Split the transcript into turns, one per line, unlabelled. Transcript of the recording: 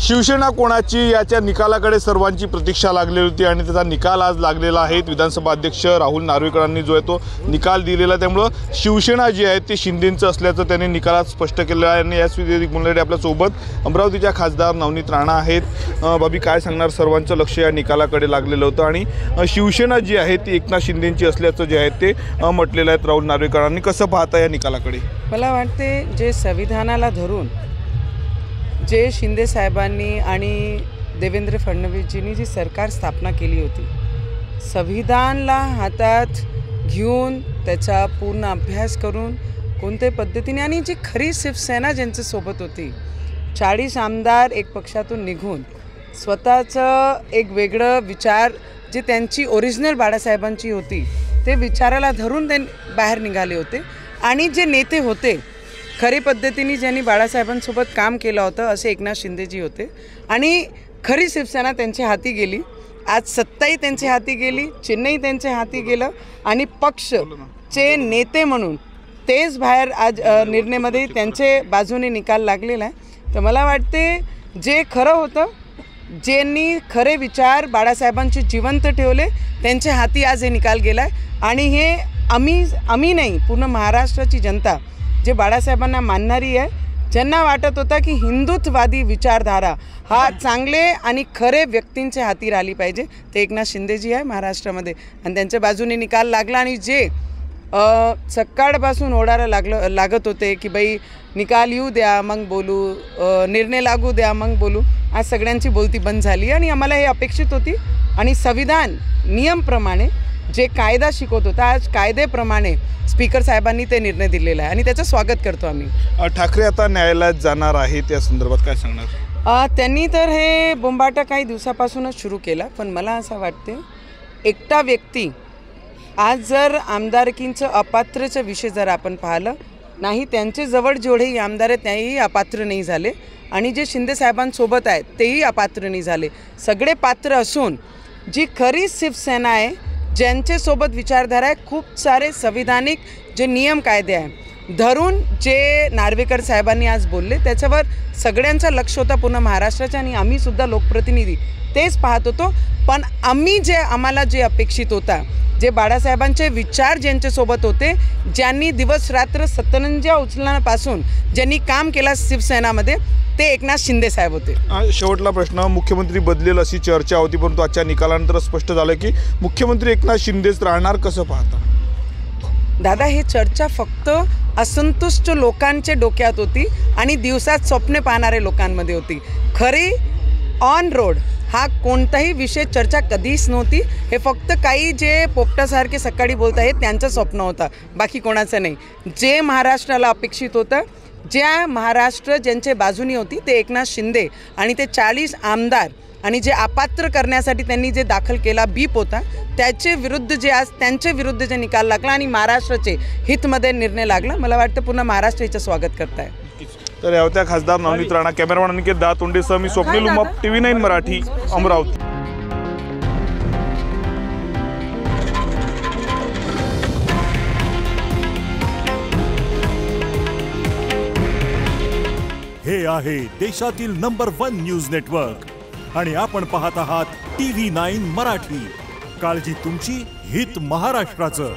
शिवसेना कोणाची याच्या निकालाकडे सर्वांची प्रतीक्षा लागलेली होती आणि त्याचा निकाल आज लागलेला आहे। विधानसभा अध्यक्ष राहुल नार्वेकरांनी जो आहे तो निकाल दिलेला, त्यामुळे शिवसेना जी आहे ती शिंदेंचं असल्याचं त्यांनी निकालात स्पष्ट केलेलं आहे। आणि याच मुलांकडे आपल्या सोबत अमरावतीच्या खासदार नवनीत राणा आहेत। बाबी काय सांगणार, सर्वांचं लक्ष या निकालाकडे लागलेलं होतं आणि शिवसेना जी आहे ती एकनाथ शिंदेंची असल्याचं जे आहे ते म्हटलेलं आहे राहुल नार्वेकरांनी। कसं पाहता या निकालाकडे? मला
वाटते जे संविधानाला धरून जे शिंदे साहेबांनी आणि देवेंद्र फडणवीसजींनी जी सरकार स्थापना केली होती, संविधानला हातात घेऊन त्याचा पूर्ण अभ्यास करून कोणत्या पद्धतीने आणि जी खरी शिवसेना ज्यांच्या सोबत होती, 40 आमदार एक पक्षातून निघून स्वतःचं एक वेगळं विचार जे त्यांची ओरिजिनल बाळासाहेबांची होती ते विचाराला धरून ते बाहेर निघाले होते। आणि जे नेते होते खरी पद्धतीने ज्यांनी बाळासाहेबांसोबत काम केलं होतं असे एकनाथ शिंदेजी होते आणि खरी शिवसेना त्यांच्या हाती गेली। आज सत्ताही त्यांच्या हाती गेली, चिन्हही त्यांच्या हाती गेलं आणि पक्षचे नेते म्हणून तेच बाहेर आज निर्णयामध्ये त्यांचे बाजूने निकाल लागलेला आहे। तर मला वाटते जे खरं होतं, ज्यांनी खरे विचार बाळासाहेबांचे जिवंत ठेवले त्यांच्या हाती आज हे निकाल गेला आहे। आणि हे आम्ही नाही, पूर्ण महाराष्ट्राची जनता जे बाळासाहेबांना मानणारी आहे, ज्यांना वाटत होता की हिंदुत्ववादी विचारधारा हा चांगले आणि खरे व्यक्तींच्या हाती राहिली पाहिजे, ते एकनाथ शिंदेजी आहे महाराष्ट्रामध्ये आणि त्यांच्या बाजूने निकाल लागला। आणि जे सकाळपासून ओढायला लागत होते की बाई निकाल येऊ द्या मग बोलू, निर्णय लागू द्या मग बोलू, आज सगळ्यांची बोलती बंद झाली आणि आम्हाला हे अपेक्षित होती। आणि संविधान नियमप्रमाणे जे कायदा शिकवत होता, आज कायद्याप्रमाणे स्पीकर साहेबांनी ते निर्णय दिलेला आहे आणि त्याचं स्वागत करतो आम्ही।
ठाकरे आता न्यायालयात जाणार आहे, त्या संदर्भात काय सांगणार?
त्यांनी तर हे बोंबाटा काही दिवसापासूनच सुरू केला, पण मला असं वाटते एकटा व्यक्ती आज जर आमदारकींचं अपात्रचं विषय जर आपण पाहिलं नाही, त्यांचे जवळ जेवढेही आमदार आहेत तेही अपात्र नाही झाले आणि जे शिंदे साहेबांसोबत आहेत तेही अपात्र नाही झाले। सगळे पात्र असून जी खरी शिवसेना आहे, ज्यांच्यासोबत विचारधारा आहे, खूप सारे संविधानिक जे नियम कायदे आहे धरून जे नार्वेकर साहेबांनी आज बोलले त्याच्यावर सगळ्यांचं लक्ष होतं पूर्ण महाराष्ट्राचं आणि आम्हीसुद्धा लोकप्रतिनिधी तेच पाहत होतो। पण आम्हाला जे अपेक्षित होता, जे बाळासाहेबांचे विचार ज्यांच्यासोबत होते, ज्यांनी दिवस रात्र सतरंजा उचलण्यापासून ज्यांनी काम केलं शिवसेनामध्ये, ते एकनाथ शिंदे साहेब होते।
शेवटला प्रश्न, मुख्यमंत्री बदलेल अशी चर्चा होती, परंतु आजच्या निकालानंतर स्पष्ट झालं की मुख्यमंत्री एकनाथ शिंदेच राहणार, कसं पाहता?
दादा, ही चर्चा फक्त असंतुष्ट लोकांच्या डोक्यात होती आणि दिवसात स्वप्ने पाहणारे लोकांमध्ये होती। खरी ऑन रोड हा कोणताही विषय चर्चा कधीच नव्हती। हे फक्त काही जे पोपटासारखे सकाळी बोलत आहेत त्यांचं स्वप्न होतं, बाकी कोणाचं नाही। जे महाराष्ट्राला अपेक्षित होतं, ज्या महाराष्ट्र ज्यांच्या बाजूनी होती ते एकनाथ शिंदे आणि ते 40 आमदार आणि जे अपात्र करण्यासाठी त्यांनी जे दाखल केला बीप होता, त्याचे विरुद्ध जे आज त्यांच्या विरुद्ध जे निकाल लागला आणि महाराष्ट्राचे हितमध्ये निर्णय लागला, मला वाटतं पूर्ण महाराष्ट्र याचं स्वागत करत आहे।
तर या होत्या खासदार नवनीत राणा, कॅमेरामॅन अनिकेत दातोंडेसह मी स्वप्नील उमाप, TV9 मराठी, अमरावती।
हे आहे देशातील नंबर 1 न्यूज नेटवर्क आणि आपण पाहत आहात TV9 मराठी। काळजी तुमची, हित महाराष्ट्राचं।